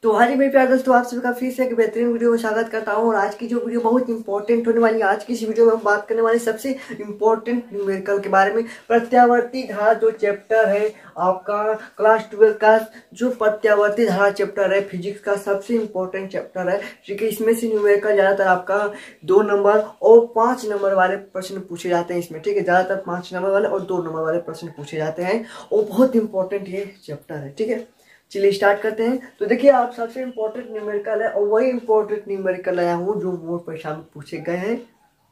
तो हाजी मेरे प्यारे दोस्तों, आप सभी का फिर से एक बेहतरीन वीडियो में स्वागत करता हूं। और आज की जो वीडियो बहुत इंपॉर्टेंट होने वाली है। आज की इस वीडियो में हम बात करने वाले सबसे इंपॉर्टेंट न्यूमेरिकल के बारे में। प्रत्यावर्ती धारा जो चैप्टर है आपका क्लास 12 का, जो प्रत्यावर्ती धारा चैप्टर है फिजिक्स का सबसे इंपॉर्टेंट चैप्टर है, क्योंकि इसमें से न्यूमेरिकल ज्यादातर आपका 2 नंबर और 5 नंबर वाले प्रश्न पूछे जाते हैं इसमें। ठीक है, ज्यादातर 5 नंबर वाले और 2 नंबर वाले प्रश्न पूछे जाते हैं और बहुत इंपॉर्टेंट ये चैप्टर है। ठीक है, चलिए स्टार्ट करते हैं। तो देखिए, आप सबसे इंपॉर्टेंट न्यूमेरिकल है और वही इंपॉर्टेंट न्यूमेरिकल लाया हूँ जो बोर्ड परीक्षा में पूछे गए हैं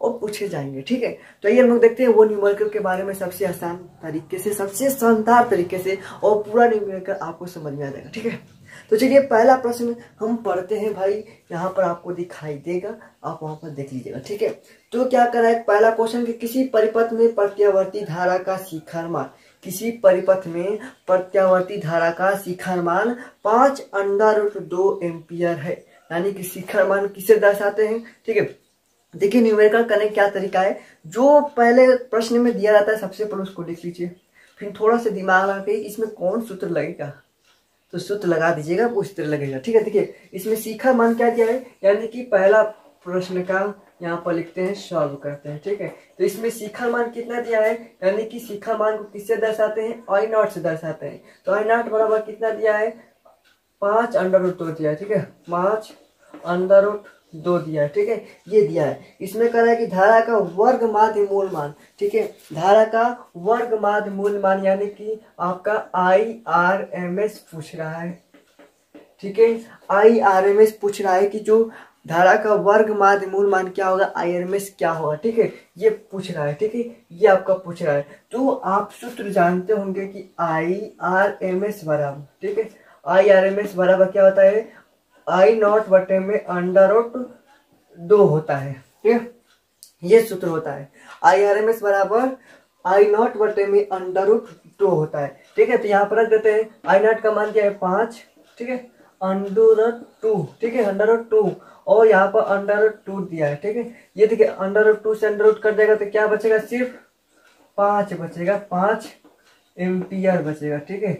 और पूछे जाएंगे। ठीक है, तो आइए हम लोग देखते हैं वो न्यूमेरिकल के बारे में सबसे आसान तरीके से, सबसे शानदार तरीके से, और पूरा न्यूमेरिकल आपको समझ में आ जाएगा। ठीक है, तो चलिए पहला प्रश्न हम पढ़ते हैं भाई। यहाँ पर आपको दिखाई देगा, आप वहां पर देख लीजिएगा। ठीक है, तो क्या करा है पहला क्वेश्चन कि किसी परिपथ में प्रत्यावर्ती धारा का शिखर मान, किसी परिपथ में प्रत्यावर्ती धारा का शिखर मान 5√2 एम्पियर है। यानी कि शिखर मान किसे दर्शाते हैं। ठीक है, देखिए न्यूमेरिकल करने का क्या तरीका है। जो पहले प्रश्न में दिया जाता है सबसे पहले उसको लिख लीजिए, फिर थोड़ा सा दिमाग लगा के इसमें कौन सूत्र लगेगा तो सूत्र लगा दीजिएगा, वो इस तरह लगेगा। ठीक है, देखिए इसमें शिखर मान क्या दिया है, यानी कि पहला प्रश्न का यहाँ पर लिखते हैं, सॉल्व करते हैं। ठीक है, तो इसमें शिखर मान कितना दिया है, यानी कि शिखर मान को किससे दर्शाते हैं, I0 से दर्शाते हैं। तो I0 बराबर कितना दिया है, 5√2 दिया है। ठीक है, 5√2 दिया है। ठीक है, ये दिया है। इसमें कह रहा है कि धारा का वर्ग माध्य मूल मान। ठीक है, धारा का वर्ग माध्य मूल मान, यानी कि आपका IRMS पूछ रहा है। ठीक है, IRMS पूछ रहा है कि जो धारा का वर्ग माध्य मूल मान क्या होगा, IRMS क्या होगा। ठीक है, ये पूछ रहा है। ठीक है, ये आपका पूछ रहा है। तो आप सूत्र जानते होंगे कि IRMS बराबर, ठीक है, IRMS बराबर क्या होता है, I0 बटे में √2 होता है। ठीक है, ये सूत्र होता है। IRMS बराबर I0 बटे में √2 होता है। ठीक है, तो यहाँ पर रख देते हैं। I0 का मान क्या है, 5। ठीक है, √2। ठीक है, √2 और यहाँ पर √2 दिया है। ठीक है, ये देखिए √2 से √2 कर देगा तो क्या बचेगा, सिर्फ 5 बचेगा, 5 एम्पियर बचेगा। ठीक है,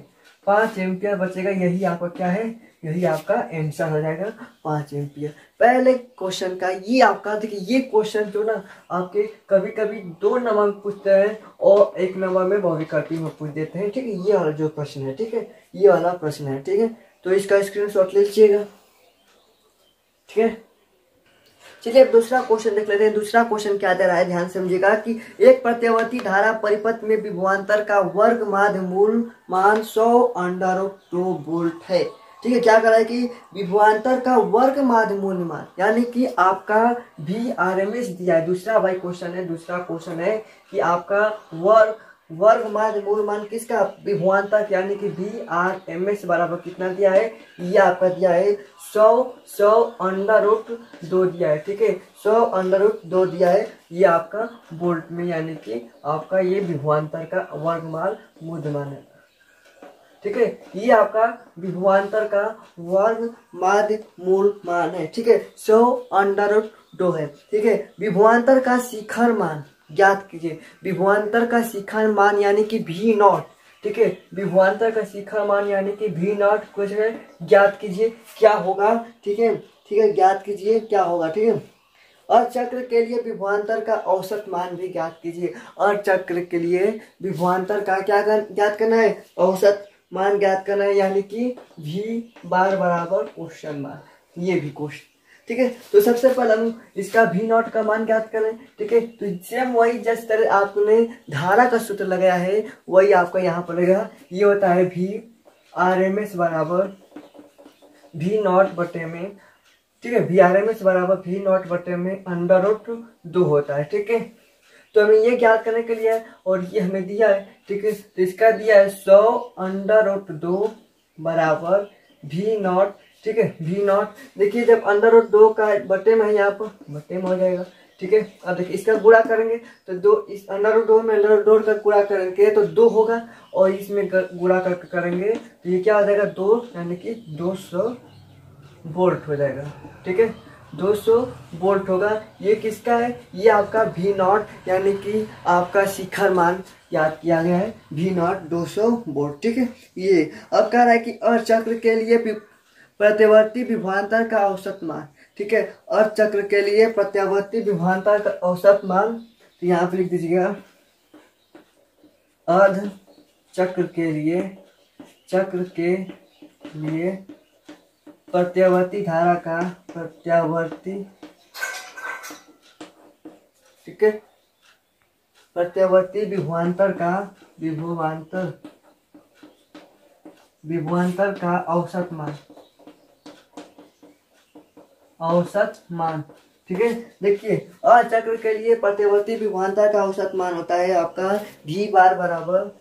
5 एम्पियर बचेगा। यही आपका क्या है, यही आपका आंसर हो जाएगा, 5 एम्पियर। पहले क्वेश्चन का ये आपका, देखिए ये क्वेश्चन जो ना आपके कभी कभी 2 नंबर में पूछते हैं और 1 नंबर में बहुविकल्पी में पूछ देते हैं। ठीक है, ये वाला जो प्रश्न है, ठीक है, ये वाला प्रश्न है। ठीक है, तो इसका स्क्रीनशॉट ले लीजिएगा। ठीक है, चलिए अब दूसरा क्वेश्चन देख लेते हैं। दूसरा क्वेश्चन क्या दे रहा है, ध्यान समझिएगा कि एक प्रत्यावर्ती धारा परिपथ में विभवांतर का वर्ग माध्य मूल मान 100√2 वोल्ट है। ठीक है, क्या कर रहा है कि विभवांतर का वर्ग माध्य मूल मान, यानी कि आपका VRMS दिया है। दूसरा भाई क्वेश्चन है, दूसरा क्वेश्चन है कि आपका वर्ग माध्य मूल मान किसका, विभवांतर, यानी कि VRMS बराबर कितना दिया है, ये आपका दिया है 100√2 दिया है। ठीक है, 100√2 दिया है। ये आपका वोल्ट में, यानी कि आपका ये विभवांतर का वर्गमाल मूल मान है। ठीक है, ये आपका विभवांतर का वर्ग माध्य मूल मान है। ठीक है, 100√2 है। ठीक है, विभवांतर का शिखर मान ज्ञात कीजिए। विभवांतर का शिखर मान यानी कि V0। ठीक है, विभवांतर का शिखर मान यानी कि V0 कुछ है, ज्ञात कीजिए क्या होगा। ठीक है, ठीक है, ज्ञात कीजिए क्या होगा। ठीक है, अर्धचक्र के लिए विभवांतर का औसत मान भी ज्ञात कीजिए। अर्धचक्र के लिए विभवांतर का क्या ज्ञात करना है, औसत मान ज्ञात करना है, यानी कि V बार बराबर क्वेश्चन मार्क, ये भी क्वेश्चन। ठीक है, तो सबसे पहले हम इसका V0 का मान ज्ञात करें। ठीक है, तो सेम वही जिस तरह आपने धारा का सूत्र लगाया है वही आपका यहाँ पर लगेगा। ये होता है VRMS बराबर V0 बटे में, ठीक है, VRMS बराबर V0 बटे में √2 होता है। ठीक है, तो हमें ये ज्ञात करने के लिए, और ये हमें दिया है। ठीक है, तो इसका दिया है 100√2 बराबर V0। ठीक है, V0 देखिए जब √2 का बटे में है, यहाँ पर बटे में हो जाएगा। ठीक है, अब देखिए इसका गुणा करेंगे तो 2, इस √2 में √2 का गुणा करेंगे तो 2 होगा, और इसमें गुणा करेंगे तो ये क्या हो जाएगा, 2, यानी कि 200 वोल्ट हो जाएगा। ठीक है, 200 वोल्ट होगा। ये किसका है, ये आपका V0, यानी कि आपका शिखर मान याद किया गया है, V0 200 वोल्ट। ठीक है, ये अब कह रहा है कि अर्धचक्र के लिए प्रत्यावर्ती विभवांतर का औसत मान, ठीक है। अर्ध चक्र के लिए प्रत्यावर्ती विभवांतर का औसत मान, तो यहाँ पे लिख दीजिएगा अर्ध चक्र के लिए प्रत्यावर्ती धारा का ठीक है, प्रत्यावर्ती विभवांतर का औसत मान, ठीक है। देखिए अचक्र के लिए प्रत्यावर्ती विभवांतर का औसत मान होता है आपका v बार बराबर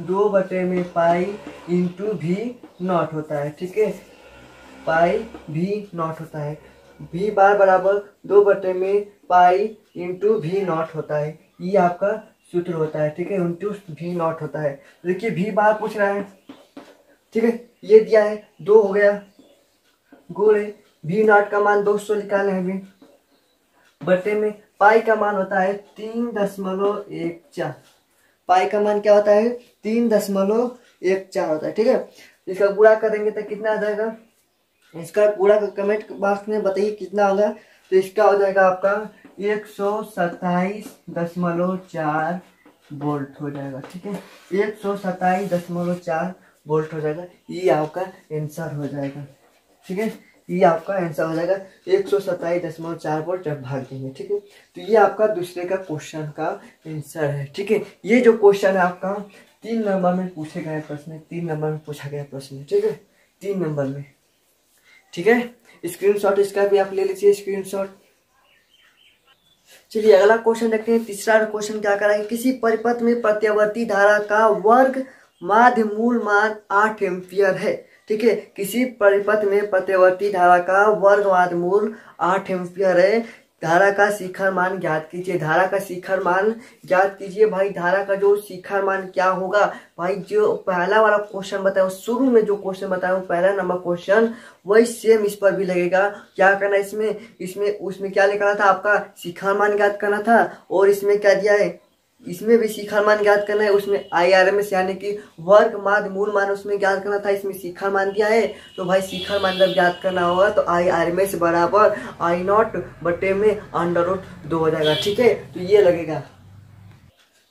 2/पाई इंटू v नॉट होता है, ठीक है। पाई v नॉट होता है, v बार बराबर 2/पाई इंटू v नॉट होता है, ये आपका सूत्र होता है, ठीक है। इंटू v नॉट होता है। देखिए v बार पूछ रहा है, ठीक है, ये दिया है 2 हो गया, गुणे v नॉट का मान 200 निकाले हैं अभी, बटे में पाई का मान होता है 3.14, पाई का मान क्या होता है 3.14 होता है, ठीक है। इसका गुणा करेंगे तो कितना आ जाएगा, इसका गुणा कमेंट बॉक्स में बताइए कितना होगा। तो इसका हो जाएगा आपका 127.4 वोल्ट हो जाएगा, ठीक है। 127.4 वोल्ट हो जाएगा, ये आपका आंसर हो जाएगा, ठीक है। ये आपका आंसर हो जाएगा 127.4 वोल्ट जब भाग देंगे, ठीक है। तो ये आपका दूसरे का क्वेश्चन का आंसर है, ठीक है। ये जो क्वेश्चन है आपका 3 नंबर में पूछे गए प्रश्न, 3 नंबर में पूछा गया प्रश्न, ठीक है, 3 नंबर में, ठीक है। स्क्रीनशॉट इसका भी आप ले लीजिए स्क्रीनशॉट। चलिए अगला क्वेश्चन देखते हैं। तीसरा क्वेश्चन क्या कराएंगे, किसी परिपथ में प्रत्यावर्ती धारा का वर्ग माध्य मूल मान 8 एम्पियर है, ठीक है। किसी परिपथ में प्रत्यावर्ती धारा का वर्ग माध्य मूल 8 एम्पियर है, धारा का शिखर मान ज्ञात कीजिए। धारा का शिखर मान ज्ञात कीजिए भाई, धारा का जो शिखर मान क्या होगा भाई, जो पहला वाला क्वेश्चन बताया शुरू में जो क्वेश्चन बताया वो पहला नंबर क्वेश्चन, वही सेम इस पर भी लगेगा। क्या करना है इसमें उसमें क्या लिखा था आपका शिखर मान ज्ञात करना था, और इसमें क्या दिया है, इसमें भी शिखर मान ज्ञात करना है। उसमें IRMS यानी कि वर्ग माध्य मूल मान उसमें ज्ञात करना था, इसमें शिखर मान दिया है। तो भाई शिखर मान जब ज्ञात करना होगा तो IRMS बराबर I0 बटे में √2 हो जाएगा, ठीक है। तो ये लगेगा।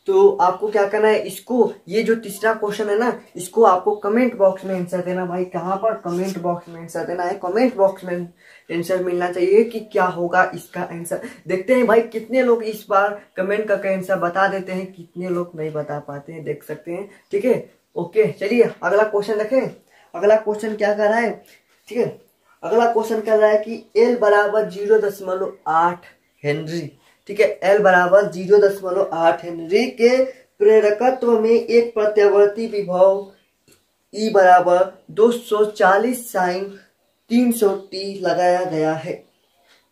तो आपको क्या करना है, इसको ये जो तीसरा क्वेश्चन है ना, इसको आपको कमेंट बॉक्स में आंसर देना भाई। कहाँ पर, कमेंट बॉक्स में आंसर देना है। कमेंट बॉक्स में आंसर मिलना चाहिए कि क्या होगा इसका आंसर। देखते हैं भाई कितने लोग इस बार कमेंट करके आंसर बता देते हैं, कितने लोग नहीं बता पाते हैं, देख सकते हैं, ठीक है। ओके चलिए अगला क्वेश्चन देखें। अगला क्वेश्चन क्या कर रहा है, ठीक है। अगला क्वेश्चन कर रहा है कि L बराबर 0.8 हेनरी, ठीक है। L बराबर 0.8 हेनरी के प्रेरकत्व में एक प्रत्यावर्ती विभव E बराबर 240 sin 300t लगाया गया है।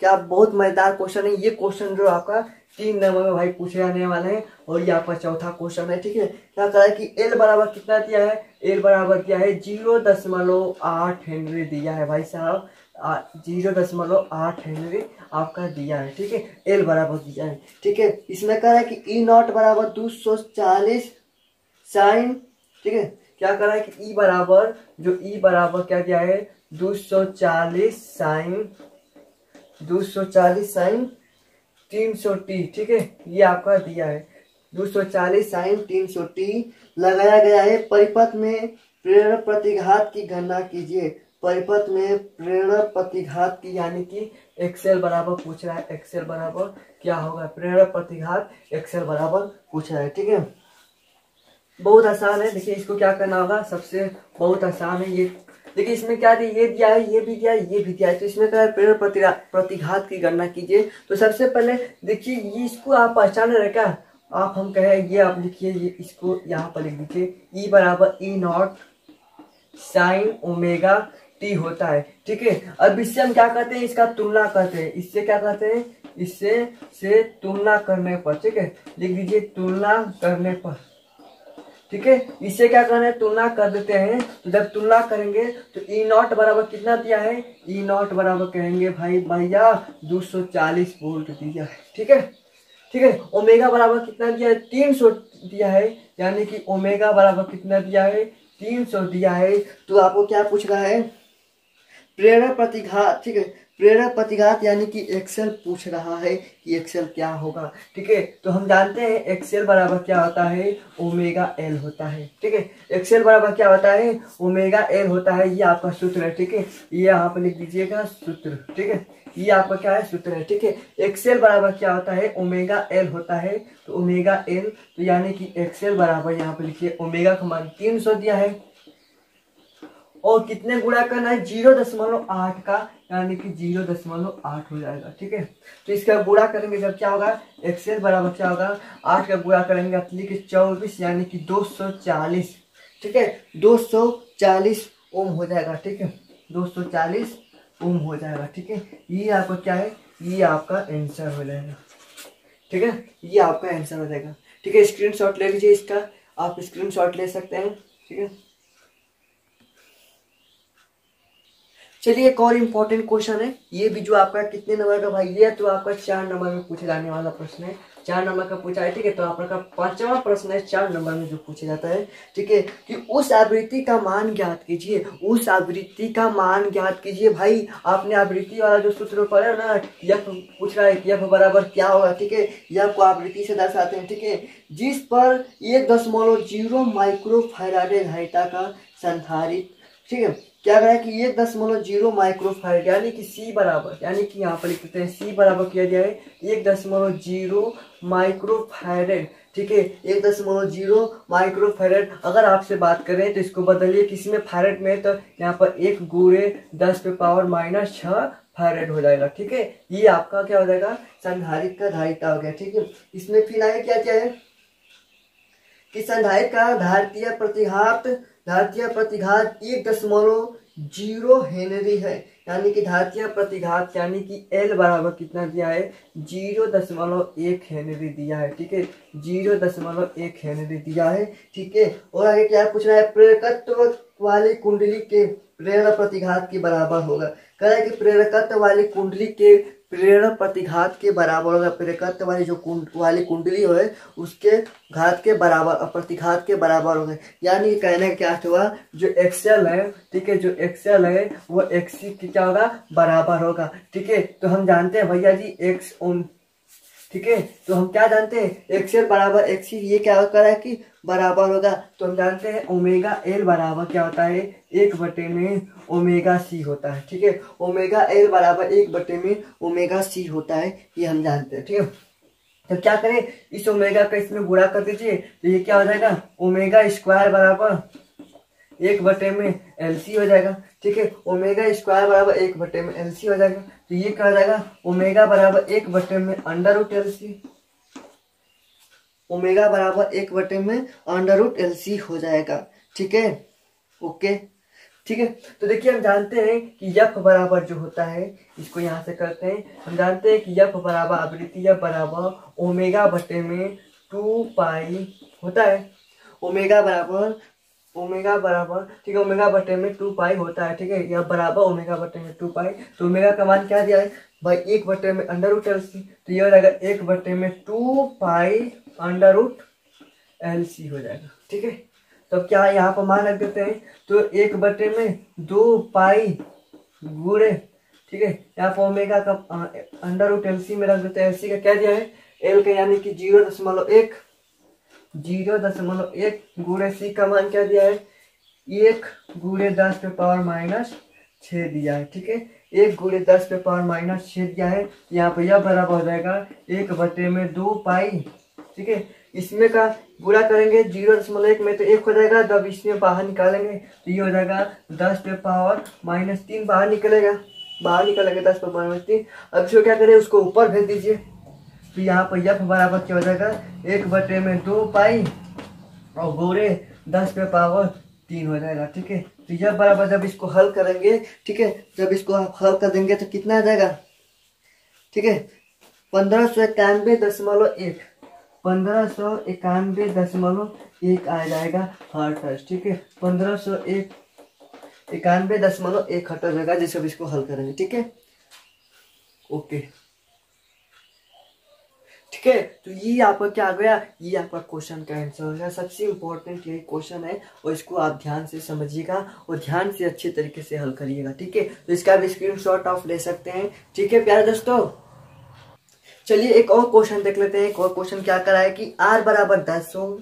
क्या बहुत मजेदार क्वेश्चन है ये क्वेश्चन, जो आपका 3 नंबर में भाई पूछे जाने वाले हैं, और ये आपका चौथा क्वेश्चन है, ठीक है। क्या करा है कि L बराबर कितना दिया है, L बराबर दिया है 0.8 हेनरी दिया है भाई साहब, 0.8 हेनरी आपका दिया है, ठीक है। L बराबर दिया है, ठीक है। इसमें कह रहा है कि E0 बराबर 240 साइन, ठीक है। क्या करा है कि E बराबर क्या दिया है 240 साइन 300t, ठीक है। ये आपका दिया है 240 साइन 300t लगाया गया है। परिपथ में प्रेरक प्रतिघात की गणना कीजिए। परिपथ में प्रेरक प्रतिघात की, यानी कि XL बराबर पूछ रहा है। XL बराबर क्या होगा, प्रेरक प्रतिघात XL बराबर पूछ रहा है, ठीक है। बहुत आसान है। देखिए इसको क्या करना होगा, सबसे बहुत आसान है ये। देखिए इसमें क्या दिया, ये दिया है, ये भी दिया है, ये भी दिया है। तो इसमें क्या है, प्रेरक प्रतिघात की गणना कीजिए। तो सबसे पहले देखिए ये, इसको आप पहचान रहे क्या, आप हम कहे ये आप लिखिए, ये इसको यहाँ पर लिख दीजिए। E बराबर E0 साइन ओमेगा t होता है, ठीक है। अब इससे हम क्या करते हैं, इसका तुलना करते हैं। इससे क्या करते हैं, इससे तुलना करने पर, ठीक है, लिख दीजिए तुलना करने पर, ठीक है। इससे क्या करना है, तुलना कर देते हैं। तो जब तुलना करेंगे तो E0 बराबर कितना दिया है, E0 बराबर कहेंगे भाई भैया 240 वोल्ट दिया है, ठीक है, ठीक है। ओमेगा बराबर कितना दिया है, 300 दिया है, यानी कि ओमेगा बराबर कितना दिया है 300 दिया है, तो आपको क्या पूछ रहा है, प्रेरक प्रतिघात, ठीक है, प्रेरक प्रतिघात यानी कि एक्सेल पूछ रहा है कि एक्सेल क्या होगा। ठीक है, तो हम जानते हैं एक्सेल बराबर क्या होता है, ओमेगा एल होता है। ठीक है, एक्सेल बराबर क्या होता है, ओमेगा एल होता है। ये आपका सूत्र है। ठीक है, ये आप लिख दीजिएगा सूत्र। ठीक है, ये आपका क्या है, सूत्र है। ठीक है, एक्सेल बराबर क्या होता है, ओमेगा एल होता है। तो ओमेगा एल, तो यानी कि एक्सेल बराबर यहाँ पे लिखिए ओमेगा का मान 300 दिया है, और कितने गुणा करना है, 0.8 का, यानी कि 0.8 हो जाएगा। ठीक है, तो इसका गुणा करेंगे जब क्या होगा, एक्सेल बराबर क्या होगा, 8 का गुणा करेंगे तो लिखिए 24, यानी कि 240। ठीक है, 240 ओम हो जाएगा। ठीक है, 240 ओम हो जाएगा। ठीक है, ये आपका क्या है, ये आपका आंसर हो जाएगा। ठीक है, ये आपका आंसर हो जाएगा। ठीक है, स्क्रीनशॉट ले लीजिए इसका, आप स्क्रीनशॉट ले सकते हैं। ठीक है, चलिए एक और इम्पोर्टेंट क्वेश्चन है, ये भी जो आपका कितने नंबर का भाई, ये तो आपका 4 नंबर में पूछे जाने वाला प्रश्न है। 4 नंबर का पूछा है। ठीक है, तो आपका 5वां प्रश्न है 4 नंबर में जो पूछा जाता है। ठीक है, कि उस आवृत्ति का मान ज्ञात कीजिए, उस आवृत्ति का मान ज्ञात कीजिए। भाई आपने आवृत्ति वाला जो सूत्र पढ़ा ना, यफ पूछ रहा है कि यफ बराबर क्या होगा। ठीक है, यफ को आवृत्ति से दर्शाते हैं। ठीक है, जिस पर 1.0 माइक्रो फैराडे धारिता का संधारित, ठीक है, क्या करा कि 1.0 माइक्रोफैराड, यानी कि सी बराबर, यानी कि यहाँ पर लिख देते हैं सी बराबर किया गया है 1.0 माइक्रोफैराड। ठीक है, 1.0 माइक्रोफैराड। अगर आपसे बात करें तो इसको बदलिए किसी में फैराड में, तो यहाँ पर 1 गुणे 10⁻⁻6 फैराड हो जाएगा। ठीक है, ये आपका क्या हो जाएगा, संधारित्र का धारिता हो गया। ठीक है, इसमें फिर आगे क्या क्या है कि संधारित्र का धारितीय प्रतिघात 1.0 हेनरी है, यानी कि धारितीय प्रतिघात, यानी कि एल बराबर कितना दिया है, 0.1 हेनरी दिया है। ठीक है, 0.1 हेनरी दिया है। ठीक है, और आगे क्या पूछ रहा है, प्रेरकत्व वाली कुंडली के प्रेरण प्रतिघात के बराबर होगा। कह रहा है कि प्रेरकत्व वाली कुंडली के प्रेरण प्रतिघात के बराबर होगा। प्रेरकत्व वाली जो वाली कुंडली है उसके घात के बराबर, प्रतिघात के बराबर होगा। यानी कहने का क्या हुआ, जो एक्सेल है, ठीक है, जो एक्सेल है वो एक्सी की क्या होगा, बराबर होगा। ठीक है, तो हम जानते हैं भैया जी एक्स ओम, ठीक है, तो हम क्या जानते हैं, एक्सेल बराबर एक्सी, ये क्या कर रहा है कि बराबर होगा। तो हम जानते हैं ओमेगा एल बराबर क्या होता है, 1/में ओमेगा सी होता है। ठीक है, ओमेगा एल बराबर 1/में ओमेगा सी होता है, ये हम जानते हैं। ठीक है, तो क्या करें, इस ओमेगा का इसमें गुणा कर दीजिए, तो ये क्या हो जाएगा, ओमेगा स्क्वायर बराबर 1/में एलसी हो जाएगा। ठीक है, ओमेगा स्क्वायर बराबर 1/में एलसी हो जाएगा। तो ये क्या हो जाएगा, ओमेगा बराबर 1/में अंडर रूट एलसी, ओमेगा बराबर 1/में अंडर रूट एलसी हो जाएगा। ठीक है, ओके, ठीक है, तो देखिए हम जानते हैं कि यफ बराबर जो होता है, इसको यहाँ से करते हैं, हम जानते हैं कि यफ बराबर आवृत्ति यफ बराबर ओमेगा/में 2 पाई होता है। ओमेगा बराबर ठीक है, ओमेगा/में 2 पाई होता है। ठीक है, यह बराबर ओमेगा/में 2 पाई। तो ओमेगा का मान क्या दिया है भाई, 1/में अंडर रूट एलसी, तो यह हो जाएगा 1/में 2 पाई अंडर रूट एलसी हो जाएगा। ठीक है, तो क्या यहाँ पर मान रख देते हैं, तो 1/में 2 पाई गुणे, ठीक है, यहाँ पर ओमेगा का अंडर रूट एलसी में रख देते हैं। एलसी का क्या दिया है, एल का यानी कि 0.1 गुणे सी का मान क्या दिया है, 1 गुणे 10⁻⁻6 दिया है। ठीक है, 1 गुणे 10⁻⁻6 दिया है। यहाँ पर यह बराबर हो जाएगा 1/में 2 पाई। ठीक है, इसमें का गुणा करेंगे 0.1 में तो 1 हो जाएगा, जब इसमें बाहर निकालेंगे तो ये हो जाएगा 10⁻⁻3 बाहर निकलेगा, बाहर निकलेंगे 10⁻3। अब इसको क्या करें, उसको ऊपर भेज दीजिए, तो यहाँ पर यफ बराबर क्या हो जाएगा, 1/में 2 पाई और गुणे 10⁻3 हो जाएगा। ठीक है, तो यह बराबर जब इसको हल करेंगे, ठीक है, जब इसको हल कर देंगे तो कितना आ जाएगा, ठीक है, 1591.1 1591.1 आ जाएगा हर्ट्ज। ठीक है, 1591.1 हर्ट्ज होगा जैसे अब इसको हल करेंगे। ठीक है, ओके, ठीक है, तो ये आपका क्या आ गया, ये आपका क्वेश्चन का आंसर हो गया। सबसे इम्पोर्टेंट यही क्वेश्चन है और इसको आप ध्यान से समझिएगा और ध्यान से अच्छे तरीके से हल करिएगा। ठीक है, तो इसका भी स्क्रीनशॉट आप ले सकते हैं। ठीक है प्यारे दोस्तों, चलिए एक और क्वेश्चन देख लेते हैं। एक और क्वेश्चन क्या करा है कि R बराबर 10 ओम,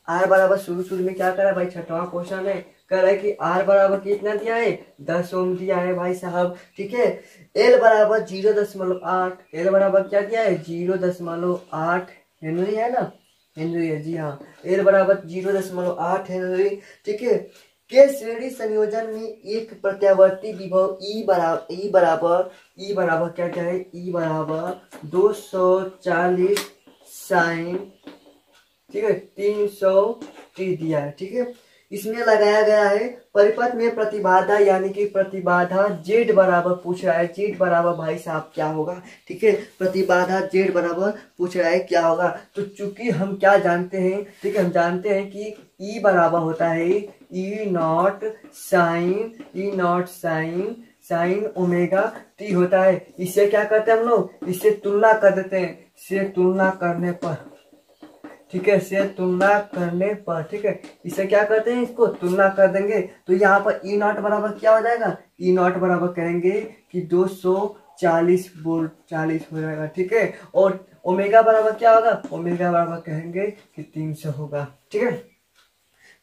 R बराबर शुरू में क्या करा है भाई, छठवां क्वेश्चन है, कह रहा है कि R बराबर कितना दिया है, 10 ओम दिया है भाई साहब। ठीक है, L बराबर 0.8, L बराबर क्या दिया है 0.8 हेनरी है ना, हेनरी है जी हाँ, L बराबर 0.8 हेनरी। ठीक है, के श्रेणी संयोजन में एक प्रत्यावर्ती विभव E बराबर क्या क्या है, E बराबर 240 साइन, ठीक है 300t दिया है। ठीक है, इसमें लगाया गया है परिपथ में प्रतिबाधा, यानी कि प्रतिबाधा Z बराबर पूछ रहा है, Z बराबर भाई साहब क्या होगा। ठीक है, प्रतिबाधा Z बराबर पूछ रहा है क्या होगा। तो चूंकि हम क्या जानते हैं, ठीक है हम जानते हैं कि E बराबर होता है E not sine omega T होता है। इससे क्या करते हैं हम लोग, इससे तुलना कर देते हैं, इससे तुलना करने पर, ठीक है से तुलना करने पर, ठीक है इसे क्या करते हैं, इसको तुलना कर देंगे। तो यहाँ पर ई नॉट बराबर क्या हो जाएगा, ई नॉट बराबर करेंगे कि 240 वोल्ट 40 हो जाएगा। ठीक है, और ओमेगा बराबर क्या होगा, ओमेगा बराबर कहेंगे कि 300 होगा। ठीक है,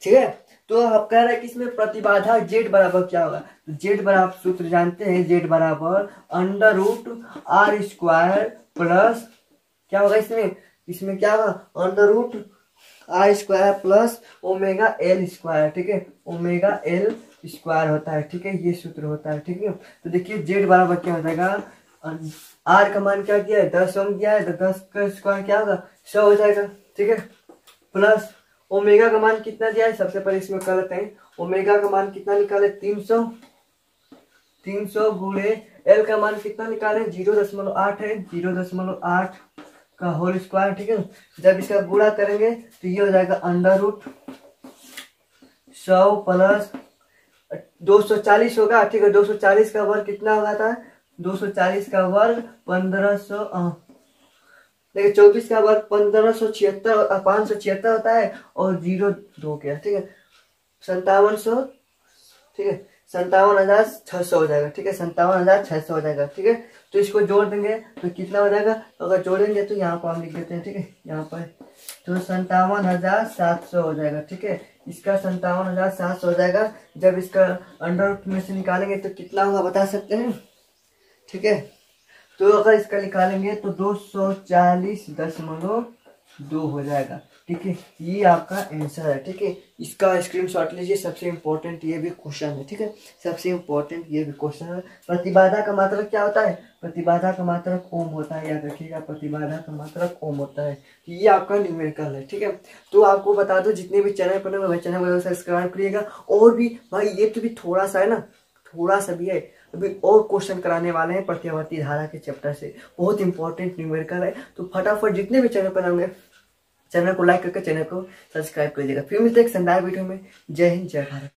ठीक है, तो आप कह रहे हैं कि इसमें प्रतिबाधा Z बराबर क्या होगा, तो Z बराबर सूत्र जानते हैं, Z बराबर √R² प्लस क्या होगा, इसमें क्या होगा √R² प्लस ओमेगा L²। ठीक है, ओमेगा L² होता है। ठीक है, ये सूत्र होता है। ठीक है, तो देखिए Z बराबर क्या हो जाएगा, R का मान क्या दिया है 10 ओम दिया है, तो 10 का स्क्वायर क्या होगा 100 हो जाएगा। ठीक है, प्लस ओमेगा का मान कितना दिया है, सबसे पहले इसमें कर लेते हैं, ओमेगा का मान कितना निकाले 300 गुणे L का मान कितना निकाले 0.8 है, 0.8 का होल स्क्वायर। ठीक है, जब इसका गुणा करेंगे तो ये हो जाएगा √100 प्लस 240 होगा। ठीक है, 240 का वर्ग कितना होगा था, 240 का वर्ग 1500, देखिए 24 का वर्ग 576 होता है और 0 2 क्या, ठीक है 5700, ठीक है 57,600 हो जाएगा। ठीक है, 57,600 हो जाएगा। ठीक है, तो इसको जोड़ देंगे तो कितना हो जाएगा, तो अगर जोड़ेंगे तो यहाँ पर हम लिख देते हैं। ठीक है, यहाँ पर तो 57,700 हो जाएगा। ठीक है, इसका 57,700 हो जाएगा। जब इसका अंडर रूट में से निकालेंगे तो कितना होगा बता सकते हैं। ठीक है, तो अगर इसका निकालेंगे तो 240.2 हो जाएगा। ठीक है, ये आपका आंसर है। ठीक है, इसका स्क्रीनशॉट लीजिए, सबसे इम्पोर्टेंट ये भी क्वेश्चन है। ठीक है, सबसे इम्पोर्टेंट ये भी क्वेश्चन है। प्रतिबाधा का मात्रक क्या होता है, प्रतिबाधा का मात्रक ओम होता है, याद रखिएगा प्रतिबाधा का मात्रक ओम होता है। ये आपका न्यूमेरिकल है। ठीक है, तो आपको बता दो जितने भी चैनल पर वह चैनल को सब्सक्राइब करिएगा। और भी भाई ये तो भी थोड़ा सा है ना, थोड़ा सा भी है, अभी और क्वेश्चन कराने वाले हैं प्रत्यावर्ती धारा के चैप्टर से, बहुत इंपॉर्टेंट न्यूमेरिकल है। तो फटाफट जितने भी चैनल पर होंगे चैनल को लाइक करके चैनल को सब्सक्राइब कर दीजिएगा। फिर मिलते हैं एक शानदार वीडियो में। जय हिंद जय भारत।